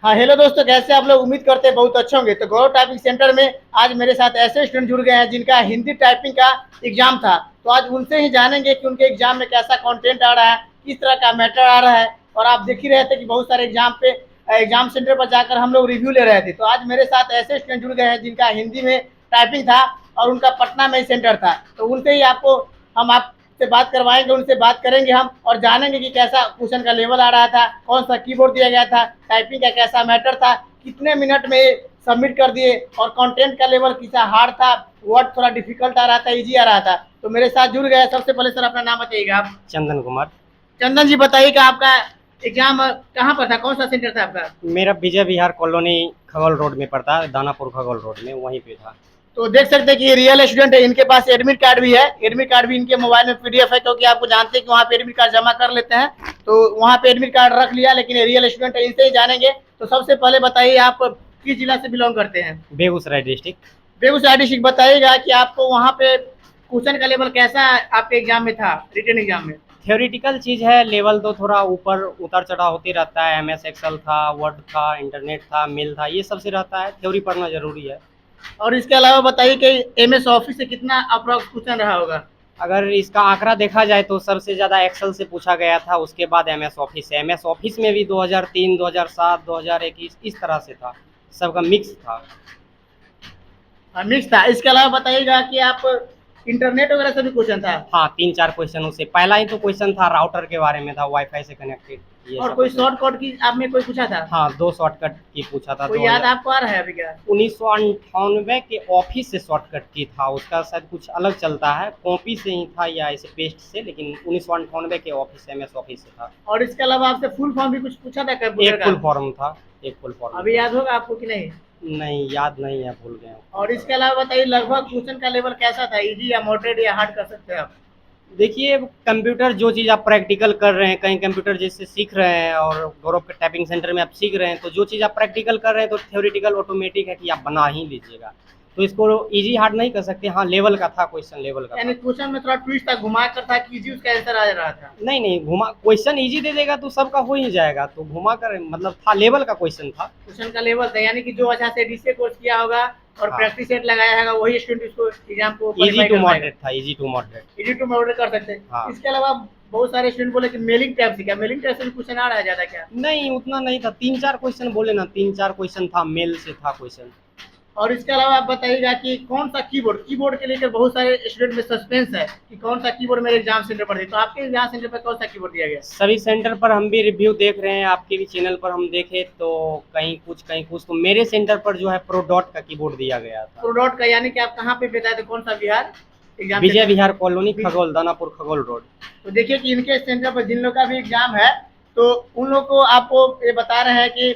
हाँ हेलो दोस्तों, कैसे आप लोग? उम्मीद करते हैं बहुत अच्छे होंगे। तो गौरव टाइपिंग सेंटर में आज मेरे साथ ऐसे स्टूडेंट जुड़ गए हैं जिनका हिंदी टाइपिंग का एग्जाम था। तो आज उनसे ही जानेंगे कि उनके एग्जाम में कैसा कंटेंट आ रहा है, किस तरह का मैटर आ रहा है। और आप देख ही रहे थे कि बहुत सारे एग्जाम सेंटर पर जाकर हम लोग रिव्यू ले रहे थे। तो आज मेरे साथ ऐसे स्टूडेंट जुड़ गए हैं जिनका हिंदी में टाइपिंग था और उनका पटना में सेंटर था। तो उनसे ही आपसे बात करवाएंगे, उनसे बात करेंगे हम और जानेंगे कि कैसा क्वेश्चन का लेवल आ रहा था, कौन सा कीबोर्ड दिया गया था, टाइपिंग का कैसा मैटर था, कितने मिनट में सबमिट कर दिए और कंटेंट का लेवल कितना हार्ड था, वर्ड थोड़ा डिफिकल्ट आ रहा था, इजी आ रहा था। तो मेरे साथ जुड़ गए। सबसे पहले सर अपना नाम बताइएगा आप। चंदन कुमार। चंदन जी बताइए कि आपका एग्जाम कहाँ पर था, कौन सा सेंटर था आपका? मेरा विजय विहार कॉलोनी खगौल रोड में पड़ता है, दानापुर खगौल रोड में, वहीं पे था। तो देख सकते हैं कि ये रियल स्टूडेंट है, इनके पास एडमिट कार्ड भी है। एडमिट कार्ड भी इनके मोबाइल में पीडीएफ है, क्योंकि आपको जानते हैं कि वहाँ पे एडमिट कार्ड जमा कर लेते हैं। तो वहाँ पे एडमिट कार्ड रख लिया, लेकिन ये रियल स्टूडेंट है, इनसे ही जानेंगे। तो सबसे पहले बताइए आप किस जिला से बिलोंग करते हैं? बेगूसराय डिस्ट्रिक्ट। बेगूसराय डिस्ट्रिक्ट। बताइएगा कि आपको वहाँ पे क्वेश्चन का लेवल कैसा आपके एग्जाम में था, रिटन एग्जाम में? थ्योरेटिकल चीज़ है, लेवल तो थोड़ा ऊपर उतार चढ़ाव होते रहता है। MS एक्सेल था, वर्ड था, इंटरनेट था, मेल था, ये सबसे रहता है। थ्योरी पढ़ना जरूरी है। और इसके अलावा बताइए कि MS ऑफिस से कितना अप्रोक्स क्वेश्चन रहा होगा? अगर इसका आंकड़ा देखा जाए तो सबसे ज़्यादा एक्सेल से पूछा गया था, उसके बाद MS ऑफिस से। MS ऑफिस में भी 2003, 2007, 2021 इस तरह से था, सबका मिक्स था। मिक्स था। इसके अलावा बताइएगा कि आप इंटरनेट वगैरह से भी क्वेश्चन था? हाँ, 3-4 क्वेश्चन उससे। पहला ही तो क्वेश्चन था राउटर के बारे में था, वाईफाई से कनेक्टेड। ये और सब कोई शॉर्टकट की आप में कोई पूछा था? हाँ, 2 शॉर्टकट की पूछा था। कोई याद आपको आ रहा है अभी क्या? 1998 के ऑफिस से शॉर्टकट की था, उसका शायद कुछ अलग चलता है, कॉपी से ही था या ऐसे पेस्ट से, लेकिन 1998 के ऑफिस से, MS ऑफिस से था। और इसके अलावा आपसे फुल फॉर्म भी कुछ पूछा था कंप्यूटर एक का? फुल फॉर्म था, एक फुल फॉर्म। अभी याद होगा आपको कि नहीं? नहीं, याद नहीं है, भूल गए हैं। और इसके अलावा बताइए लगभग क्वेश्चन का लेवल कैसा था, इजी या मॉडरेट या हार्ड कर सकते हैं आप? देखिए, कंप्यूटर जो चीज़ आप प्रैक्टिकल कर रहे हैं, कहीं कंप्यूटर जैसे सीख रहे हैं और गौरव के टाइपिंग सेंटर में आप सीख रहे हैं, तो जो चीज़ आप प्रैक्टिकल कर रहे हैं तो थ्योरेटिकल ऑटोमेटिक है कि आप बना ही लीजिएगा। तो इसको इजी हार्ड नहीं कर सकते। हाँ, लेवल का था, क्वेश्चन लेवल का यानी था। क्वेश्चन में थोड़ा ट्विस्ट था, घुमा कर था कि इजी उसका आंसर आ रहा था? नहीं नहीं, घुमा क्वेश्चन इजी दे देगा तो सबका हो ही जाएगा, तो घुमा कर मतलब था, लेवल का क्वेश्चन था। क्वेश्चन का लेवल था, यानी कि जो अच्छा से डीसीए कोर्स किया होगा और हाँ, प्रैक्टिस सेट लगाया होगा वही स्टूडेंट इसको एग्जाम को इजी क्वालिफाई टू कर पाएगा। मॉडरेट था, easy to moderate. Easy to moderate कर सकते हैं। हाँ। इसके अलावा बहुत सारे स्टूडेंट बोले कि मेलिंग टाइप से, क्या मेलिंग टाइप से भी क्वेश्चन आ रहा है ज्यादा क्या? नहीं, उतना नहीं था। 3-4 क्वेश्चन बोले ना, 3-4 क्वेश्चन था, मेल से था क्वेश्चन। और इसके अलावा आप बताइएगा कि कौन सा कीबोर्ड के लेकर बहुत सारे स्टूडेंट में सस्पेंस है कि कौन सा कीबोर्ड मेरे एग्जाम सेंटर पर है। तो आपके एग्जाम सेंटर पर कौन सा कीबोर्ड दिया गया? सभी सेंटर पर हम भी रिव्यू देख रहे हैं, आपके भी चैनल पर हम देखे तो कहीं कुछ कहीं कुछ। तो मेरे सेंटर पर जो है प्रोडॉट का कीबोर्ड दिया गया था। प्रोडॉट का, यानी कि आप कहाँ पे बताए थे, कौन सा विहार एग्जाम विजय सेंटर? विहार कॉलोनी खगौल, दानापुर खगौल रोड। तो देखिए कि इनके सेंटर पर जिन लोग का भी एग्जाम है, तो उन लोग को आपको ये बता रहे हैं कि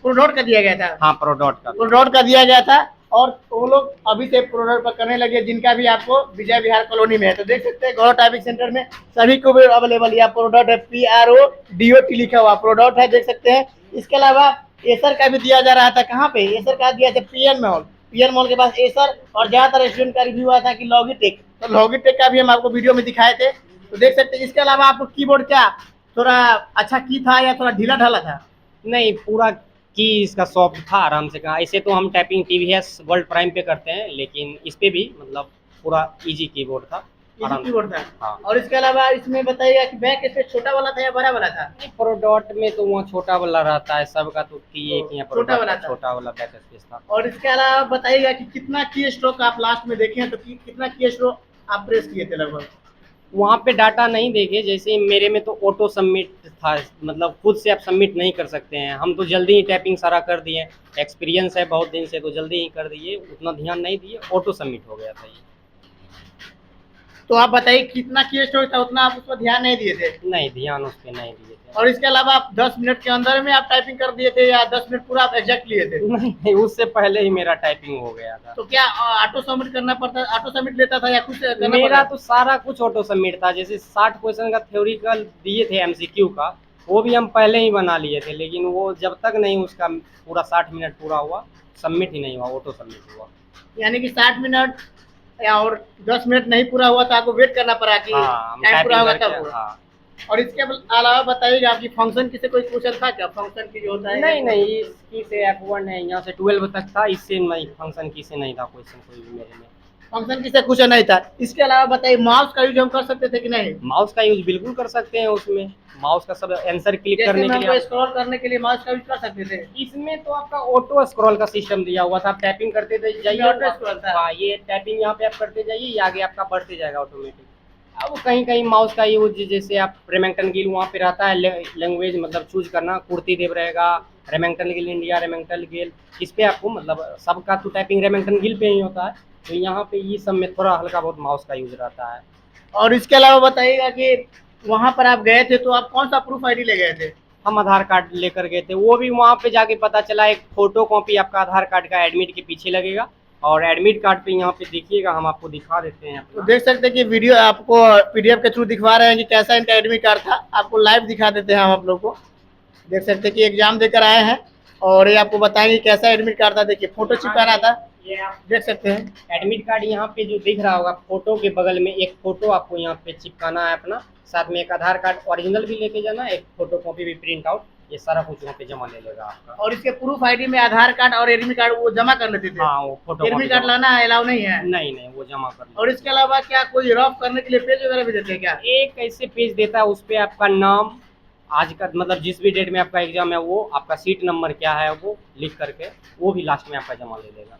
प्रोडॉट का दिया गया था। हाँ, प्रोडॉट का। प्रोडॉट का दिया गया था और वो लोग अभी से प्रोडॉट पर करने लगे जिनका भी आपको विजय विहार कॉलोनी में है। तो देख सकते हैं गौरव टाइपिंग सेंटर में सभी को भी अवेलेबल या प्रोडॉट है, PRODOT लिखा हुआ प्रोडॉट है, देख सकते हैं। इसके अलावा एसर का भी दिया जा रहा था। कहाँ पे एसर का दिया था? पीएन मॉल के पास एसर। और ज्यादातर स्टूडेंट का रिव्यू आया था कि लॉगिटेक, तो लॉगिटेक का भी हम आपको वीडियो में दिखाए थे। तो देख सकते हैं। इसके अलावा आपको कीबोर्ड क्या थोड़ा अच्छा की था या थोड़ा ढीला ढाला था? नहीं, पूरा की इसका सॉफ्ट था, आराम से कहा। ऐसे तो हम टाइपिंग TVS वर्ल्ड प्राइम पे करते हैं, लेकिन इस पे भी मतलब पूरा इजी कीबोर्ड था, इजी आराम से। कीबोर्ड था। हाँ। और इसके अलावा इसमें बताइएगा कि बैक स्पेस छोटा वाला था या बड़ा वाला था? प्रोडॉट में तो वहाँ छोटा वाला रहता है, सबका तो की एक ही है, छोटा वाला प्रोडॉट था। छोटा वाला बैक स्पेस था। और इसके अलावा बताइएगा कि कितना की स्ट्रोक आप लास्ट में देखे हैं, तो कितना की स्ट्रोक आप प्रेस किए थे लगभग? वहाँ पे डाटा नहीं देखे, जैसे मेरे में तो ऑटो सबमिट था, मतलब खुद से आप सबमिट नहीं कर सकते हैं। हम तो जल्दी ही टाइपिंग सारा कर दिए, एक्सपीरियंस है बहुत दिन से, तो जल्दी ही कर दिए, उतना ध्यान नहीं दिए, ऑटो सबमिट हो गया था ये। तो आप बताइए कितना की स्ट्रोक था, उतना आप उस पर ध्यान नहीं दिए थे? नहीं, ध्यान उस पर नहीं दिए थे। और इसके अलावा आप 10 मिनट के अंदर में आप टाइपिंग कर दिए थे या 10 मिनट पूरा आप एग्जैक्ट लिए थे? नहीं, उससे पहले ही मेरा टाइपिंग हो गया था। तो क्या ऑटो सबमिट करना पड़ता, ऑटो सबमिट लेता था या कुछ करना मेरा पड़ता? तो सारा कुछ ऑटो सबमिट था। जैसे 60 क्वेश्चन का थ्योरिकल दिए थे MCQ का, वो भी हम पहले ही बना लिए थे, लेकिन वो जब तक नहीं उसका पूरा 60 मिनट पूरा हुआ, सबमिट ही नहीं हुआ, ऑटो सबमिट हुआ। यानी कि 60 मिनट या और 10 मिनट नहीं पूरा हुआ तो आपको वेट करना पड़ा कि हाँ, हम टाइम पूरा टाइपिंग होगा करके। तब हुआ। हाँ। और इसके अलावा बताइएगा आपकी फंक्शन की से कोई क्वेश्चन था क्या, फंक्शन की जो होता है? नहीं नहीं, इसकी से F1 है, यहाँ से 12 तक था, इससे नहीं, फंक्शन की से नहीं था क्वेश्चन कोई भी मेरे में। फंक्शन की से क्वेश्चन नहीं था। इसके अलावा बताइए माउस का यूज हम कर सकते थे कि नहीं? माउस का यूज बिल्कुल कर सकते हैं उसमें, माउस का सब आंसर क्लिक जैसे करने के हमको लिए स्क्रॉल करने के लिए माउस का यूज कर सकते थे। इसमें तो आपका ऑटो स्क्रॉल का सिस्टम दिया हुआ था, आप टैपिंग करते जाइए, ऑटो स्क्रॉल था। हाँ, ये टैपिंग यहाँ पे आप करते जाइए, ये आगे आपका बढ़ते जाएगा ऑटोमेटिक। अब कहीं कहीं माउस का यूज, जैसे आप रेमिंगटन गिल वहाँ पे रहता है, लैंग्वेज मतलब चूज करना, कुर्ती देव रहेगा, Remington Gill India, Remington Gill, इस पे आपको मतलब सबका तो टाइपिंग रेमिंगटन गिल पे ही होता है, तो यहाँ पे ये सब में थोड़ा हल्का बहुत माउस का यूज रहता है। और इसके अलावा बताइएगा कि वहाँ पर आप गए थे तो आप कौन सा प्रूफ आईडी ले गए थे? हम आधार कार्ड लेकर गए थे, वो भी वहाँ पे जाके पता चला एक फोटो कॉपी आपका आधार कार्ड का एडमिट के पीछे लगेगा, और एडमिट कार्ड पे यहाँ पे देखिएगा, हम आपको दिखा देते हैं तो अपना। देख सकते हैं कि वीडियो आपको पीडीएफ के थ्रू दिखवा रहे हैं कि कैसा इनका एडमिट कार्ड था। आपको लाइव दिखा देते हैं हम आप लोग को। देख सकते हैं कि एग्जाम देकर आए हैं और ये आपको बताएंगे कैसा एडमिट कार्ड था। देखिए फोटो चिपकाना था, ये आप देख सकते हैं। एडमिट कार्ड यहाँ पे जो दिख रहा होगा, फोटो के बगल में एक फोटो आपको यहाँ पे चिपकाना है अपना, साथ में एक आधार कार्ड ओरिजिनल भी लेके जाना, एक फोटो कॉपी भी प्रिंट आउट, ये सारा कुछ वहाँ पे जमा ले लेगा आपका। और इसके प्रूफ आईडी में आधार कार्ड और एडमिट कार्ड वो जमा कर लेते थे? हाँ, वो फोटो एडमिट कार्ड लाना अलाउ नहीं है? नहीं नहीं, वो जमा कर और इसके अलावा क्या कोई रफ करने के लिए पेज वगैरह भी देते हैं क्या? एक ऐसे पेज देता है, उस पे आपका नाम, आज का मतलब जिस भी डेट में आपका एग्जाम है वो, आपका सीट नंबर क्या है वो लिख करके, वो भी लास्ट में आपका जमा ले लेगा।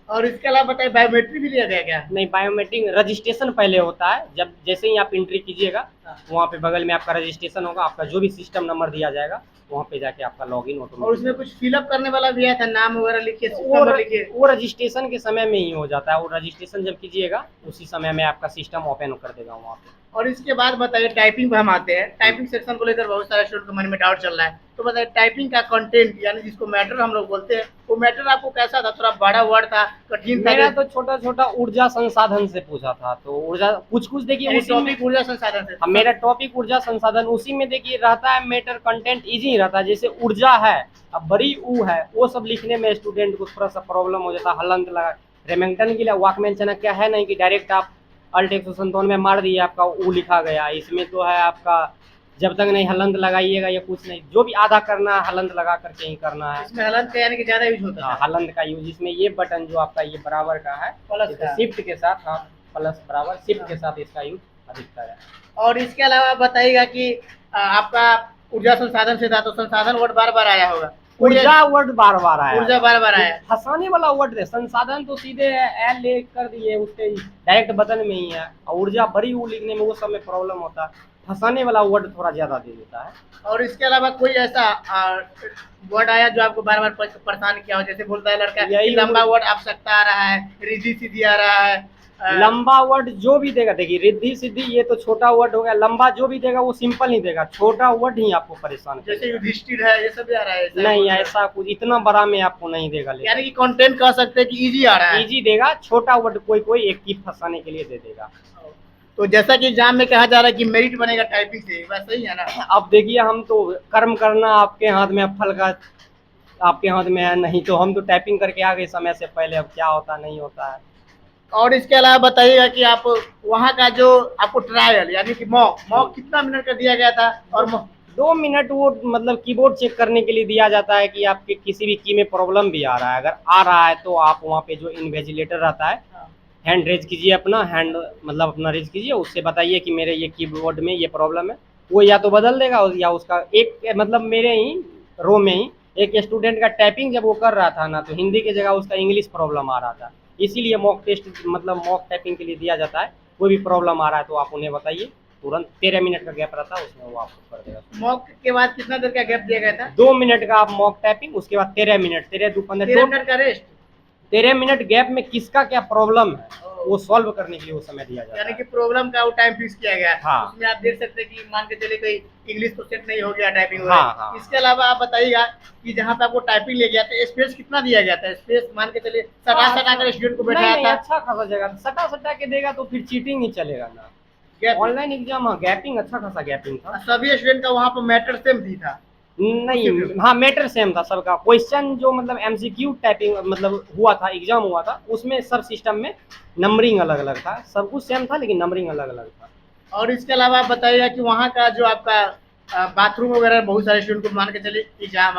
और इसके अलावा बताइए बायोमेट्रिक भी लिया गया क्या? नहीं, बायोमेट्रिक रजिस्ट्रेशन पहले होता है, जब जैसे ही आप एंट्री कीजिएगा वहाँ पे बगल में आपका रजिस्ट्रेशन होगा, आपका जो भी सिस्टम नंबर दिया जाएगा वहाँ पे जाके आपका लॉगिन और ऑटोमेटिक। उसमें कुछ फिलअप करने वाला भी आया था, नाम वगैरह लिखिए, नंबर लिखिए। वो रजिस्ट्रेशन के समय में ही हो जाता है, वो रजिस्ट्रेशन जब कीजिएगा उसी समय में आपका सिस्टम ओपन कर देगा वहाँ पे। और इसके बाद बताइए टाइपिंग पे हम आते हैं। टाइपिंग सेक्शन को लेकर बहुत सारे स्टूडेंट के मन में डाउट चल रहा है, तो बताइए टाइपिंग का कंटेंट यानी जिसको मैटर हम लोग बोलते हैं, वो मैटर आपको कैसा था? थोड़ा बड़ा वर्ड था, कठिन था? मेरा तो छोटा छोटा ऊर्जा संसाधन से पूछा था, तो ऊर्जा कुछ देखिए उसी में, टॉपिक ऊर्जा संसाधन से। हाँ, मेरा टॉपिक ऊर्जा संसाधन, उसी में देखिए रहता है मैटर, कंटेंट इजी ही रहता है। जैसे ऊर्जा है, अब बड़ी ऊ है, वो सब लिखने में स्टूडेंट को थोड़ा सा प्रॉब्लम हो जाता है, हलंत लगा। रेमिंगटन के लिए वाकमैन चनक क्या है नहीं कि डायरेक्ट आप अल्ट 157 में मार दिए, आपका ऊ लिखा गया। इसमें तो है आपका जब तक नहीं हलंत लगाइएगा या कुछ नहीं, जो भी आधा करना है हलंत लगा करके ही करना है। इसमें हलंत का यानी कि ज्यादा यूज होता है। हलंत का यूज, इसमें ये बटन जो आपका ये बराबर का है, प्लस का। शिफ्ट के साथ, हाँ प्लस बराबर शिफ्ट के साथ इसका यूज अधिकतर है। और इसके अलावा बताइएगा कि आपका ऊर्जा संसाधन से था, तो संसाधन वर्ड बार बार आया होगा। ऊर्जा वर्ड बार बार आया, ऊर्जा बार बार आया। फंसाने वाला वर्ड है। संसाधन तो सीधे एल ले कर दिए, उसके डायरेक्ट बटन में ही है, और ऊर्जा बड़ी ऊ लिखने में वो सब में प्रॉब्लम होता है, फंसाने वाला वर्ड थोड़ा ज्यादा दे देता है। और इसके अलावा कोई ऐसा वर्ड आया जो आपको बार बार परेशान किया हो? जैसे बोलता है लड़का यही कि लंबा वर्ड आवश्यकता आ रहा है, रिद्धि सिद्धि आ रहा है। लंबा वर्ड जो भी देगा, देखिए रिद्धि सिद्धि ये तो छोटा वर्ड हो गया, लंबा जो भी देगा वो सिंपल ही देगा, छोटा वर्ड ही आपको परेशान जैसे करेगा। युधिष्ठिर है, ये सब भी आ रहा है ऐसा? नहीं, ऐसा कुछ इतना बड़ा में आपको नहीं देगा, यानी कि कंटेंट कह सकते हैं कि इजी आ रहा है। इजी देगा, छोटा वर्ड कोई एक की फंसाने के लिए दे देगा। तो जैसा कि एग्जाम में कहा जा रहा है कि मेरिट बनेगा टाइपिंग से, वैसा ही है ना? अब देखिए, हम तो कर्म करना आपके हाथ में, फल का आपके हाथ में है नहीं, तो हम तो टाइपिंग करके आ गए समय से पहले, अब क्या होता नहीं होता है। और इसके अलावा बताइएगा कि आप वहाँ का जो आपको ट्रायल यानी कि मॉक कितना मिनट का दिया गया था? और 2 मिनट वो मतलब कीबोर्ड चेक करने के लिए दिया जाता है कि आपके किसी भी की में प्रॉब्लम भी आ रहा है, अगर आ रहा है तो आप वहाँ पे जो इन्विजिलेटर रहता है, हैंड रेज कीजिए, अपना हैंड मतलब अपना रेज कीजिए, उससे बताइए कि मेरे ये कीबोर्ड में ये प्रॉब्लम है, वो या तो बदल देगा, या उसका एक मतलब मेरे ही रो में ही एक स्टूडेंट का टाइपिंग जब वो कर रहा था ना, तो हिंदी की जगह उसका इंग्लिश प्रॉब्लम आ रहा था, इसीलिए मॉक टेस्ट मतलब मॉक टाइपिंग के लिए दिया जाता है। कोई भी प्रॉब्लम आ रहा है तो आप उन्हें बताइए, तुरंत 13 मिनट का गैप रहता है उसमें वो आपको कर देगा। मॉक के बाद कितना देर का गैप दिया गया था? 2 मिनट का आप मॉक टाइपिंग, उसके बाद 13 मिनट, 13 2 15 13 मिनट का रेस्ट। 13 मिनट गैप में किसका क्या प्रॉब्लम है वो सॉल्व करने के लिए वो समय दिया जाता यानी है। कि प्रॉब्लम का वो टाइम फिक्स किया गया है। हाँ। उसमें आप देख सकते हैं कि मान के चलिए कोई इंग्लिश तो सेट नहीं हो गया टाइपिंग हाँ, हाँ। इसके अलावा आप बताइएगा कि जहाँ पे आपको टाइपिंग ले गया था, स्पेस कितना दिया गया था? स्पेस मान के चलिए सटा कर स्टूडेंट को बैठाया नहीं, था। अच्छा खासा जगह, सटा के देगा तो फिर चीटिंग ही चलेगा ना। गैप ऑनलाइन एग्जाम, हाँ, गैपिंग अच्छा खासा गैपिंग था। सभी स्टूडेंट का वहाँ पर मैटर सेम भी था? नहीं, हाँ, मैटर सेम था सबका। क्वेश्चन जो मतलब एमसीक्यू टाइपिंग मतलब हुआ था, एग्जाम हुआ था, उसमें सब सिस्टम में नंबरिंग अलग अलग था, सब कुछ सेम था लेकिन नंबरिंग अलग अलग था। और इसके अलावा आप बताइए कि वहाँ का जो आपका बाथरूम वगैरह, बहुत सारे स्टूडेंट को मान के चलिए एग्जाम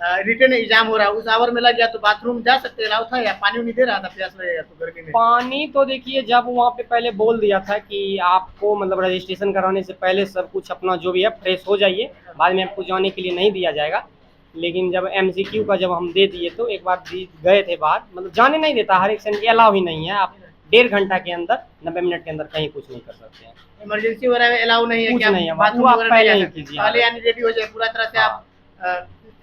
रिटर्न एग्जाम हो रहा है, उस आवर में लग गया तो बाथरूम जा सकते अलाउ था, या पानी नहीं दे रहा था, प्यास लगेगा तो गर्मी में? पानी तो देखिए, जब वहाँ पे पहले बोल दिया था कि आपको मतलब रजिस्ट्रेशन कराने से पहले सब कुछ अपना जो भी है फ्रेश हो जाइए, बाद में आपको जाने के लिए नहीं दिया जाएगा। लेकिन जब एमसीक्यू का जब हम दे दिए तो एक बार गए थे बाहर, मतलब जाने नहीं देता, हर एक सेंटर अलाउ ही नहीं है। आप 1.5 घंटा के अंदर 90 मिनट के अंदर कहीं कुछ नहीं कर सकते हैं। इमरजेंसी वगैरह में अलाउ नहीं है कुछ कि नहीं है, आप वो बाथरूम आप वगैरह पहले नहीं ही जा सकते? कीजिए। पहले यानी रेडी हो जाए पूरा तरह से, आप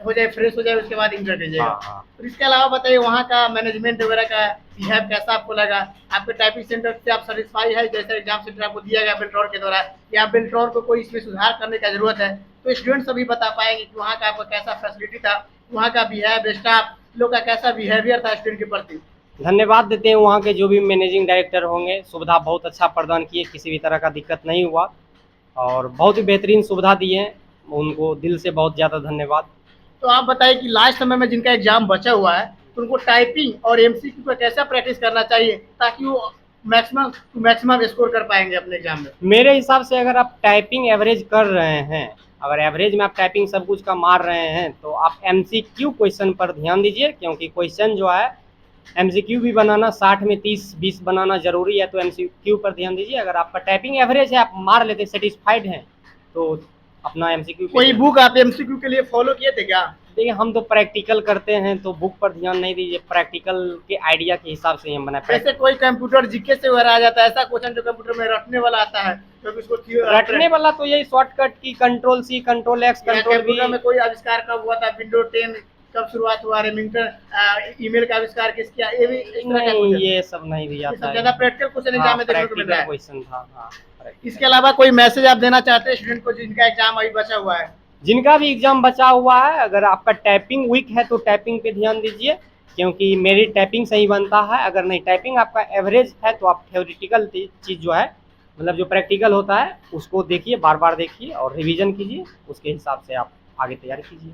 हो जाए, फ्रेश हो जाए, उसके बाद इंटर दीजिएगा। हाँ, हाँ। और इसके अलावा बताइए वहाँ का मैनेजमेंट वगैरह का बिहेव कैसा आपको लगा? आपके टाइपिंग सेंटर से आप सेटिस्फाई है जैसा एग्जाम सेंटर आपको दिया गया बेल्ट्रॉन के द्वारा, या बेल्ट्रॉन को कोई इसमें सुधार करने का जरूरत है? तो स्टूडेंट सभी बता पाएंगे कि वहाँ का आपका कैसा फैसिलिटी था, वहाँ का बिहेव, स्टाफ लोग का कैसा बिहेवियर था स्टूडेंट के प्रति? धन्यवाद देते हैं वहाँ के जो भी मैनेजिंग डायरेक्टर होंगे, सुविधा बहुत अच्छा प्रदान किए, किसी भी तरह का दिक्कत नहीं हुआ और बहुत ही बेहतरीन सुविधा दिए हैं, उनको दिल से बहुत ज़्यादा धन्यवाद। तो आप बताइए कि लास्ट समय में जिनका एग्जाम बचा हुआ है तो उनको टाइपिंग और एमसीक्यू का कैसा प्रैक्टिस करना चाहिए ताकि वो मैक्सिमम स्कोर कर पाएंगे अपने एग्जाम में? मेरे हिसाब से अगर आप टाइपिंग एवरेज कर रहे हैं, अगर एवरेज में आप टाइपिंग सब कुछ का मार रहे हैं, तो आप एमसीक्यू क्वेश्चन पर ध्यान दीजिए, क्योंकि क्वेश्चन जो है एमसीक्यू भी बनाना 60 में 30-20 बनाना जरूरी है, तो एमसीक्यू पर ध्यान दीजिए। अगर आपका टाइपिंग एवरेज है, आप मार लेते, सेटिस्फाइड हैं, तो अपना एमसीक्यू। कोई बुक आप एमसीक्यू के लिए फॉलो किए थे क्या? देखिए, हम तो प्रैक्टिकल करते हैं तो बुक पर ध्यान नहीं दीजिए, प्रैक्टिकल के आइडिया के हिसाब से ही हम बनाए। जैसे कोई कंप्यूटर जीके से वगैरह आ जाता है, ऐसा क्वेश्चन जो कंप्यूटर में रटने वाला आता है, क्योंकि उसको रटने वाला तो यही शॉर्टकट की control C, control X, control B. Computer में कोई आविष्कार कब हुआ था, विंडो 10 कब शुरुआत हुआ, रेमिंगटन ईमेल का आविष्कार किस किया, ये भी इस तरह का नहीं, क्वेश्चन? ये सब नहीं दिया था, ज्यादा प्रैक्टिकल क्वेश्चन एग्जाम में देखने को मिल रहा प्रैक्टिकल है। क्वेश्चन था। हाँ, इसके अलावा कोई मैसेज आप देना चाहते हैं स्टूडेंट को जिनका एग्जाम अभी बचा हुआ है? जिनका भी एग्जाम बचा हुआ है, अगर आपका टाइपिंग वीक है तो टाइपिंग पे ध्यान दीजिए, क्योंकि मेरी टाइपिंग सही बनता है। अगर नहीं टाइपिंग आपका एवरेज है तो आप थ्योरेटिकल चीज़ जो है, मतलब जो प्रैक्टिकल होता है उसको देखिए, बार बार देखिए और रिवीजन कीजिए, उसके हिसाब से आप आगे तैयारी कीजिए।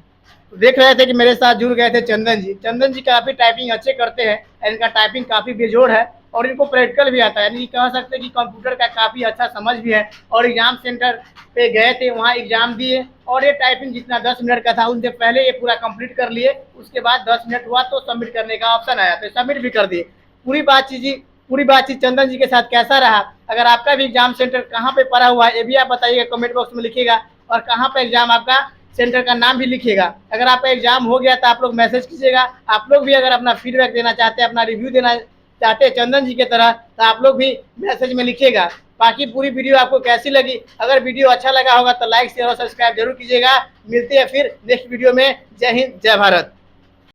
तो देख रहे थे कि मेरे साथ जुड़ गए थे चंदन जी काफ़ी टाइपिंग अच्छे करते हैं, इनका टाइपिंग काफ़ी बेजोड़ है और इनको प्रैक्टिकल भी आता है, यानी कह सकते हैं कि कंप्यूटर का काफ़ी अच्छा समझ भी है। और एग्जाम सेंटर पे गए थे, वहाँ एग्जाम दिए और ये टाइपिंग जितना 10 मिनट का था उनसे पहले ये पूरा कंप्लीट कर लिए। उसके बाद 10 मिनट हुआ तो सबमिट करने का ऑप्शन आया तो सबमिट भी कर दिए। पूरी बातचीत चंदन जी के साथ कैसा रहा? अगर आपका भी एग्जाम सेंटर कहाँ पे पड़ा हुआ है ये भी आप बताइएगा, कमेंट बॉक्स में लिखिएगा, और कहाँ पे एग्जाम आपका सेंटर का नाम भी लिखिएगा। अगर आपका एग्जाम हो गया तो आप लोग मैसेज कीजिएगा। आप लोग भी अगर अपना फीडबैक देना चाहते हैं, अपना रिव्यू देना चाहते हैं चंदन जी की तरह, तो आप लोग भी मैसेज में लिखिएगा। बाकी पूरी वीडियो आपको कैसी लगी? अगर वीडियो अच्छा लगा होगा तो लाइक शेयर और सब्सक्राइब जरूर कीजिएगा। मिलते हैं फिर नेक्स्ट वीडियो में। जय हिंद, जय भारत।